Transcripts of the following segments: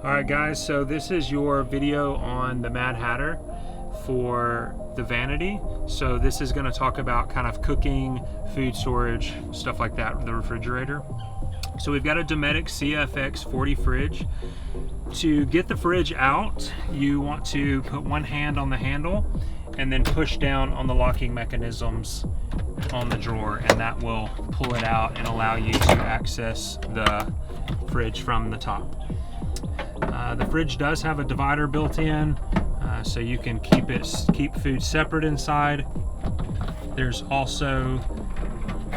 Alright guys, so this is your video on the Mad Hatter for the Vanity. So this is going to talk about kind of cooking, food storage, stuff like that with the refrigerator. So we've got a Dometic CFX 40 fridge. To get the fridge out, you want to put one hand on the handle and then push down on the locking mechanisms on the drawer, and that will pull it out and allow you to access the fridge from the top. The fridge does have a divider built in, so you can keep food separate inside. There's also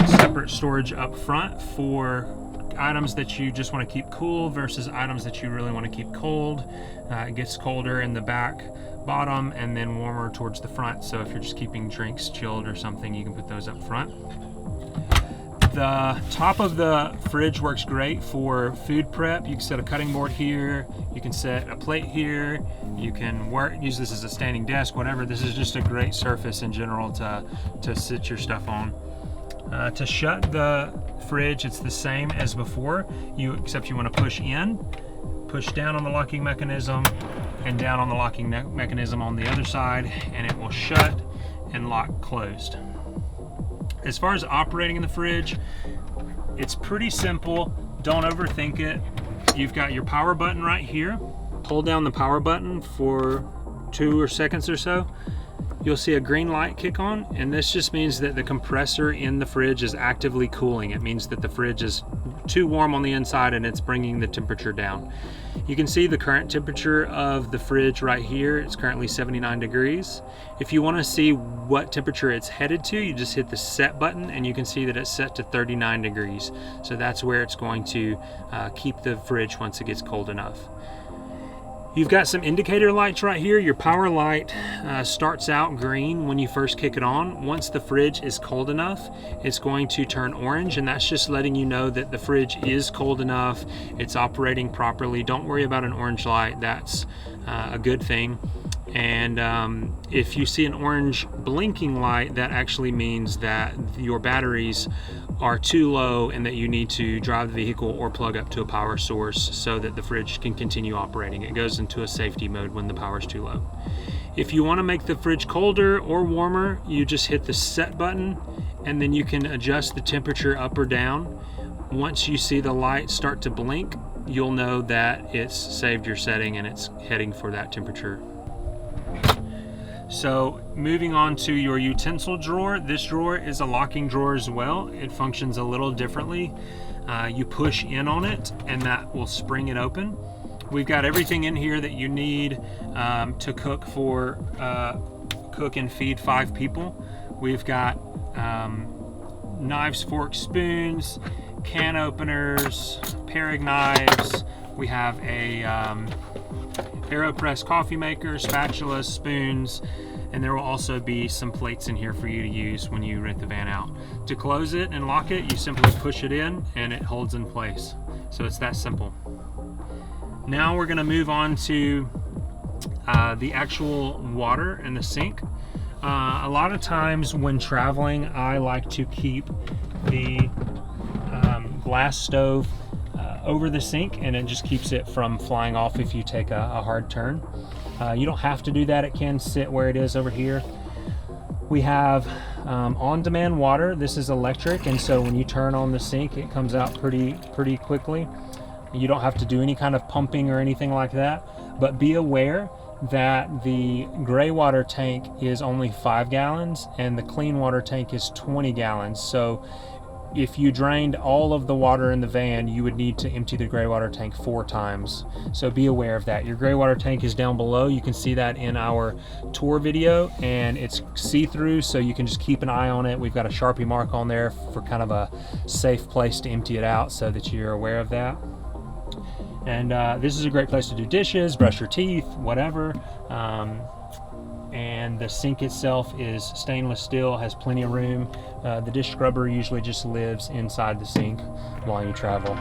separate storage up front for items that you just want to keep cool versus items that you really want to keep cold. It gets colder in the back bottom and then warmer towards the front, so if you're just keeping drinks chilled or something, you can put those up front. The top of the fridge works great for food prep. You can set a cutting board here, you can set a plate here, you can use this as a standing desk, whatever. This is just a great surface in general to sit your stuff on. To shut the fridge, it's the same as before, except you want to push in, push down on the locking mechanism, and down on the locking mechanism on the other side, and it will shut and lock closed. As far as operating in the fridge, it's pretty simple. Don't overthink it. You've got your power button right here. Hold down the power button for 2 seconds or so. You'll see a green light kick on, and this just means that the compressor in the fridge is actively cooling. It means that the fridge is too warm on the inside and it's bringing the temperature down. You can see the current temperature of the fridge right here. It's currently 79 degrees. If you want to see what temperature it's headed to, you just hit the set button and you can see that it's set to 39 degrees. So that's where it's going to keep the fridge once it gets cold enough. You've got some indicator lights right here. Your power light starts out green when you first kick it on. Once the fridge is cold enough, it's going to turn orange, and that's just letting you know that the fridge is cold enough, it's operating properly. Don't worry about an orange light, that's a good thing. And if you see an orange blinking light, that actually means that your batteries are too low and that you need to drive the vehicle or plug up to a power source so that the fridge can continue operating. It goes into a safety mode when the power is too low. If you want to make the fridge colder or warmer, you just hit the set button and then you can adjust the temperature up or down. Once you see the light start to blink, you'll know that it's saved your setting and it's heading for that temperature. So moving on to your utensil drawer, this drawer is a locking drawer as well. It functions a little differently. You push in on it and that will spring it open. We've got everything in here that you need to cook and feed 5 people. We've got knives, forks, spoons, can openers, paring knives. We have a AeroPress coffee maker, spatulas, spoons, and there will also be some plates in here for you to use when you rent the van out. To close it and lock it, you simply push it in and it holds in place. So it's that simple. Now we're going to move on to the actual water and the sink. A lot of times when traveling, I like to keep the glass stove over the sink, and it just keeps it from flying off if you take a hard turn. You don't have to do that. It can sit where it is over here. We have on-demand water. This is electric, and so when you turn on the sink, it comes out pretty quickly. You don't have to do any kind of pumping or anything like that, but be aware that the gray water tank is only 5 gallons and the clean water tank is 20 gallons. So if you drained all of the water in the van, you would need to empty the gray water tank 4 times. So be aware of that. Your gray water tank is down below. You can see that in our tour video, and it's see-through, so you can just keep an eye on it. We've got a Sharpie mark on there for kind of a safe place to empty it out so that you're aware of that. And this is a great place to do dishes, brush your teeth, whatever. And the sink itself is stainless steel, has plenty of room. The dish scrubber usually just lives inside the sink while you travel.